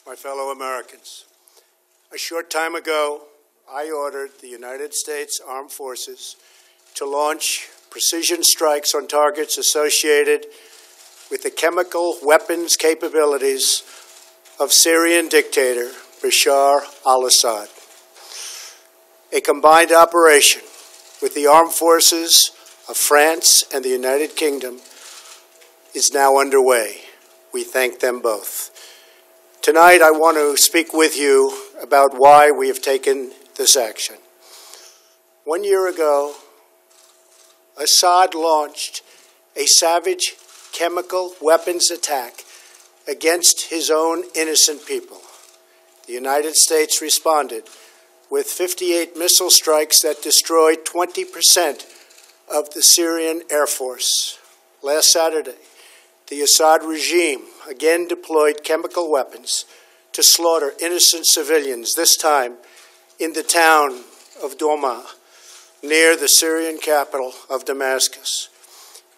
my fellow Americans. A short time ago, I ordered the United States Armed Forces to launch precision strikes on targets associated with the chemical weapons capabilities of Syrian dictator Bashar al-Assad. A combined operation with the armed forces of France and the United Kingdom is now underway. We thank them both. Tonight, I want to speak with you about why we have taken this action. 1 year ago, Assad launched a savage chemical weapons attack against his own innocent people. The United States responded with 58 missile strikes that destroyed 20% of the Syrian Air Force. Last Saturday, the Assad regime again deployed chemical weapons to slaughter innocent civilians, this time in the town of Douma, near the Syrian capital of Damascus.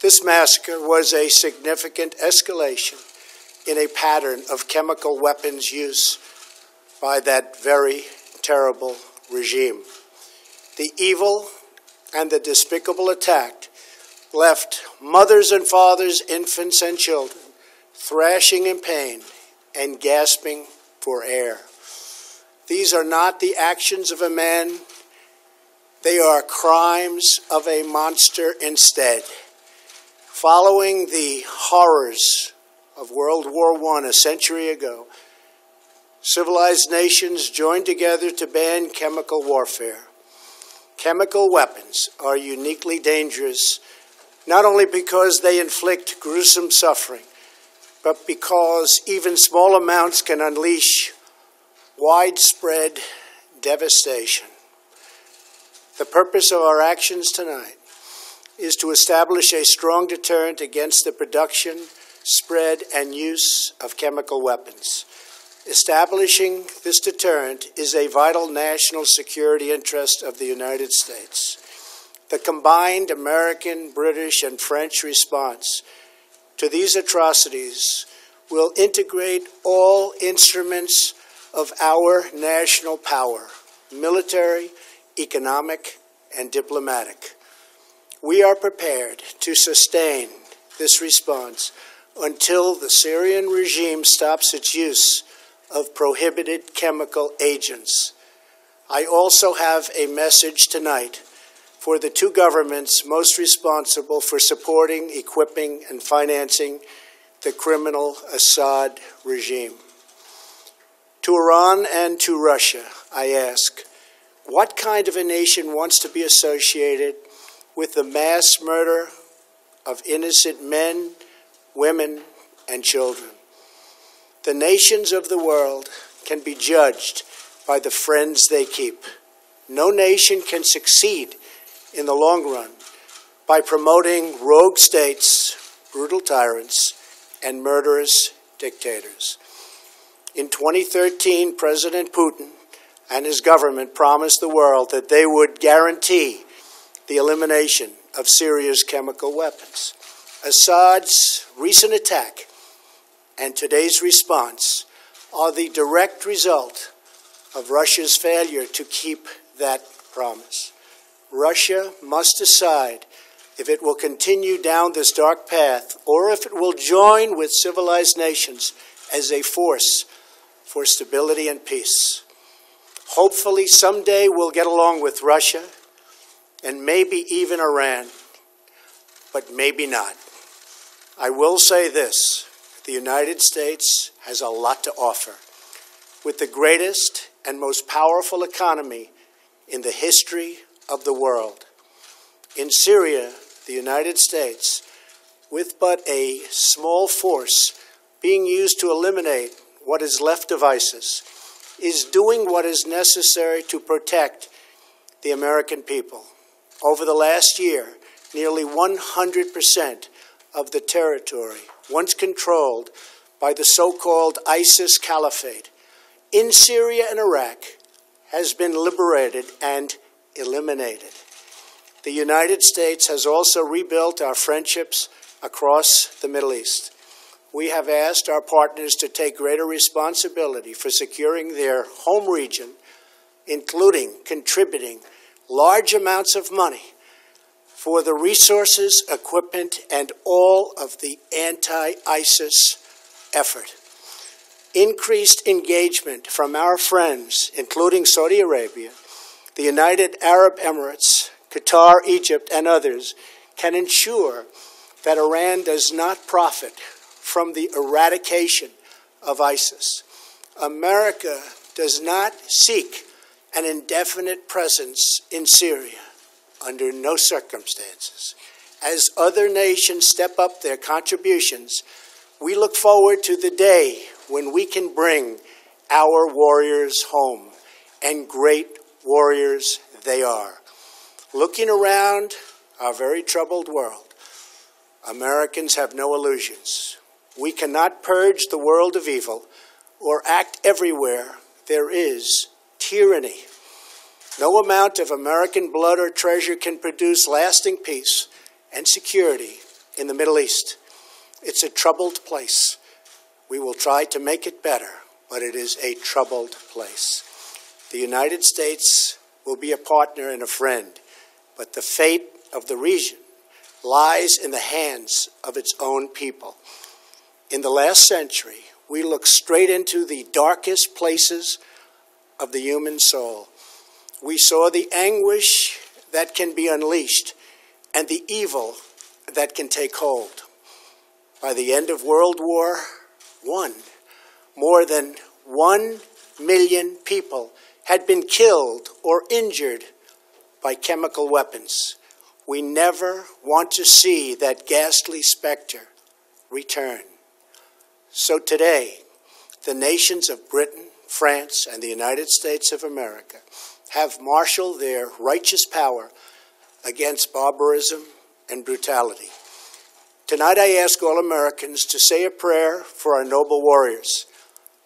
This massacre was a significant escalation in a pattern of chemical weapons use by that very terrible regime. The evil and the despicable attack left mothers and fathers, infants and children thrashing in pain and gasping for air. These are not the actions of a man. They are crimes of a monster instead. Following the horrors of World War I a century ago, civilized nations joined together to ban chemical warfare. Chemical weapons are uniquely dangerous, not only because they inflict gruesome suffering, but because even small amounts can unleash widespread devastation. The purpose of our actions tonight is to establish a strong deterrent against the production, spread, and use of chemical weapons. Establishing this deterrent is a vital national security interest of the United States. The combined American, British, and French response to these atrocities will integrate all instruments of our national power, military, economic, and diplomatic. We are prepared to sustain this response until the Syrian regime stops its use of prohibited chemical agents. I also have a message tonight for the two governments most responsible for supporting, equipping, and financing the criminal Assad regime. To Iran and to Russia, I ask, what kind of a nation wants to be associated with the mass murder of innocent men, women, and children? The nations of the world can be judged by the friends they keep. No nation can succeed in the long run by promoting rogue states, brutal tyrants, and murderous dictators. In 2013, President Putin and his government promised the world that they would guarantee the elimination of Syria's chemical weapons. Assad's recent attack and today's response are the direct result of Russia's failure to keep that promise. Russia must decide if it will continue down this dark path or if it will join with civilized nations as a force for stability and peace. Hopefully, someday we'll get along with Russia and maybe even Iran, but maybe not. I will say this. The United States has a lot to offer. With the greatest and most powerful economy in the history of the world. In Syria, the United States, with but a small force being used to eliminate what is left of ISIS, is doing what is necessary to protect the American people. Over the last year, nearly 100% of the territory once controlled by the so-called ISIS Caliphate in Syria and Iraq has been liberated and eliminated. The United States has also rebuilt our friendships across the Middle East. we have asked our partners to take greater responsibility for securing their home region, including contributing large amounts of money for the resources, equipment, and all of the anti-ISIS effort. Increased engagement from our friends, including Saudi Arabia, the United Arab Emirates, Qatar, Egypt, and others, can ensure that Iran does not profit from the eradication of ISIS. America does not seek an indefinite presence in Syria under no circumstances. As other nations step up their contributions, we look forward to the day when we can bring our warriors home, and great warriors they are. Looking around our very troubled world, Americans have no illusions. We cannot purge the world of evil or act everywhere there is tyranny. No amount of American blood or treasure can produce lasting peace and security in the Middle East. It's a troubled place. We will try to make it better, but it is a troubled place. The United States will be a partner and a friend, but the fate of the region lies in the hands of its own people. In the last century, we looked straight into the darkest places of the human soul. We saw the anguish that can be unleashed and the evil that can take hold. By the end of World War I, more than 1 million people had been killed or injured by chemical weapons. We never want to see that ghastly specter return. So today, the nations of Britain, France, and the United States of America have marshaled their righteous power against barbarism and brutality. Tonight I ask all Americans to say a prayer for our noble warriors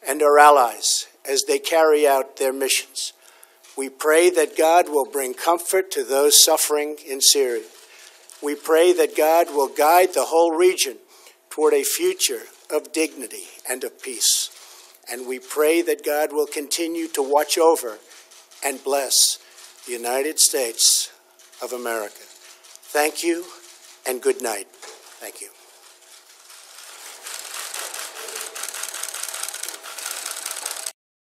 and our allies as they carry out their missions. We pray that God will bring comfort to those suffering in Syria. We pray that God will guide the whole region toward a future of dignity and of peace. And we pray that God will continue to watch over and bless the United States of America. Thank you and good night. Thank you.